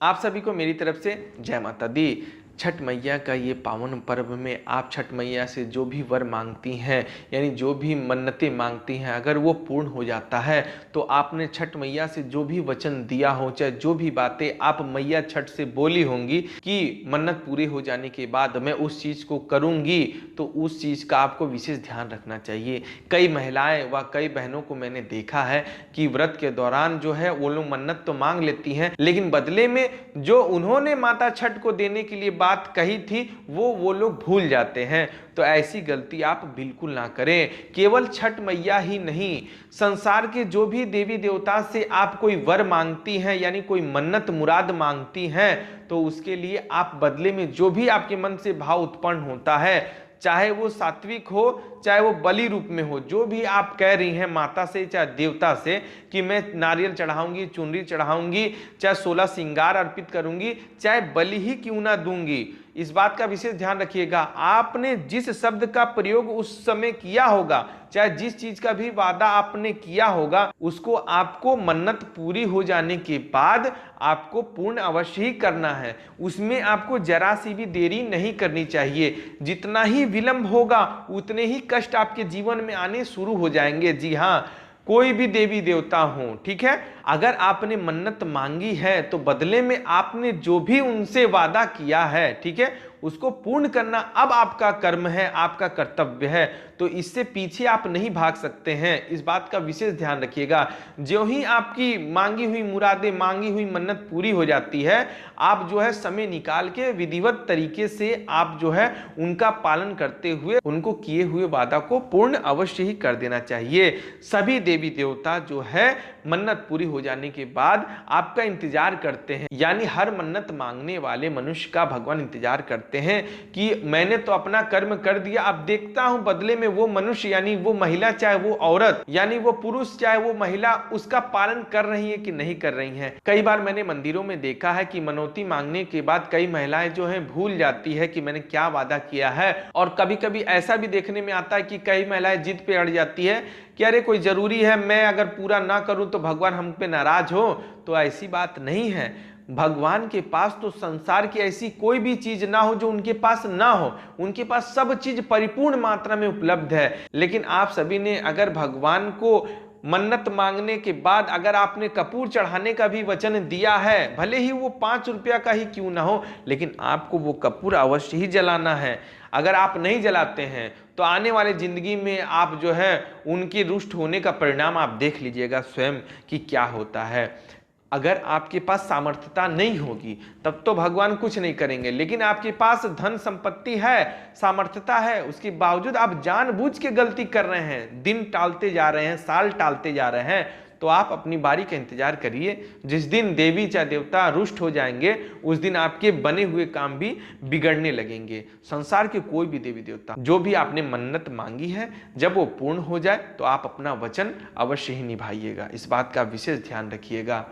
आप सभी को मेरी तरफ से जय माता दी। छठ मैया का ये पावन पर्व में आप छठ मैया से जो भी वर मांगती हैं, यानी जो भी मन्नतें मांगती हैं, अगर वो पूर्ण हो जाता है तो आपने छठ मैया से जो भी वचन दिया हो, चाहे जो भी बातें आप मैया छठ से बोली होंगी कि मन्नत पूरी हो जाने के बाद मैं उस चीज़ को करूँगी, तो उस चीज़ का आपको विशेष ध्यान रखना चाहिए। कई महिलाएं व कई बहनों को मैंने देखा है कि व्रत के दौरान जो है वो लोग मन्नत तो मांग लेती हैं, लेकिन बदले में जो उन्होंने माता छठ को देने के लिए बात कही थी वो लोग भूल जाते हैं। तो ऐसी गलती आप बिल्कुल ना करें। केवल छठ मैया ही नहीं, संसार के जो भी देवी देवता से आप कोई वर मांगती हैं, यानी कोई मन्नत मुराद मांगती हैं, तो उसके लिए आप बदले में जो भी आपके मन से भाव उत्पन्न होता है, चाहे वो सात्विक हो चाहे वो बलि रूप में हो, जो भी आप कह रही हैं माता से चाहे देवता से कि मैं नारियल चढ़ाऊंगी, चुनरी चढ़ाऊंगी, चाहे 16 श्रृंगार अर्पित करूंगी, चाहे बलि ही क्यों ना दूंगी, इस बात का विशेष ध्यान रखिएगा। आपने जिस शब्द का प्रयोग उस समय किया होगा, चाहे जिस चीज का भी वादा आपने किया होगा, उसको आपको मन्नत पूरी हो जाने के बाद आपको पूर्ण अवश्य ही करना है। उसमें आपको जरा सी भी देरी नहीं करनी चाहिए। जितना ही विलंब होगा उतने ही कष्ट आपके जीवन में आने शुरू हो जाएंगे। जी हाँ, कोई भी देवी देवता हो, ठीक है, अगर आपने मन्नत मांगी है तो बदले में आपने जो भी उनसे वादा किया है, ठीक है, उसको पूर्ण करना अब आपका कर्म है, आपका कर्तव्य है। तो इससे पीछे आप नहीं भाग सकते हैं, इस बात का विशेष ध्यान रखिएगा। जो ही आपकी मांगी हुई मुरादें, मांगी हुई मन्नत पूरी हो जाती है, आप जो है समय निकाल के विधिवत तरीके से आप जो है उनका पालन करते हुए उनको किए हुए वादा को पूर्ण अवश्य ही कर देना चाहिए। सभी देवी देवता जो है मन्नत पूरी हो जाने के बाद आपका इंतजार करते हैं, यानी हर मन्नत मांगने वाले मनुष्य का भगवान इंतजार करते हैं कि मैंने तो अपना कर्म कर दिया, अब देखता हूं बदले में वो मनुष्य, यानी वो महिला चाहे वो औरत, यानी वो पुरुष चाहे वो महिला, उसका पालन कर रही है कि नहीं कर रही हैं। कई बार मैंने मंदिरों में देखा है कि मनौती मांगने के बाद कई महिलाएं जो है भूल जाती है कि मैंने क्या वादा किया है, और कभी कभी ऐसा भी देखने में आता है कि कई महिलाएं जिद पे अड़ जाती है कि अरे कोई जरूरी है, मैं अगर पूरा ना करूं तो भगवान हम पे नाराज हो। तो ऐसी बात नहीं है। भगवान के पास तो संसार की ऐसी कोई भी चीज ना हो जो उनके पास ना हो, उनके पास सब चीज परिपूर्ण मात्रा में उपलब्ध है। लेकिन आप सभी ने अगर भगवान को मन्नत मांगने के बाद अगर आपने कपूर चढ़ाने का भी वचन दिया है, भले ही वो 5 रुपया का ही क्यों ना हो, लेकिन आपको वो कपूर अवश्य ही जलाना है। अगर आप नहीं जलाते हैं तो आने वाले जिंदगी में आप जो है उनके रुष्ट होने का परिणाम आप देख लीजिएगा स्वयं कि क्या होता है। अगर आपके पास सामर्थ्यता नहीं होगी तब तो भगवान कुछ नहीं करेंगे, लेकिन आपके पास धन संपत्ति है, सामर्थ्यता है, उसके बावजूद आप जानबूझ के गलती कर रहे हैं, दिन टालते जा रहे हैं, साल टालते जा रहे हैं, तो आप अपनी बारी का इंतजार करिए। जिस दिन देवी चाहे देवता रुष्ट हो जाएंगे उस दिन आपके बने हुए काम भी बिगड़ने लगेंगे। संसार के कोई भी देवी देवता जो भी आपने मन्नत मांगी है, जब वो पूर्ण हो जाए तो आप अपना वचन अवश्य ही निभाइएगा। इस बात का विशेष ध्यान रखिएगा।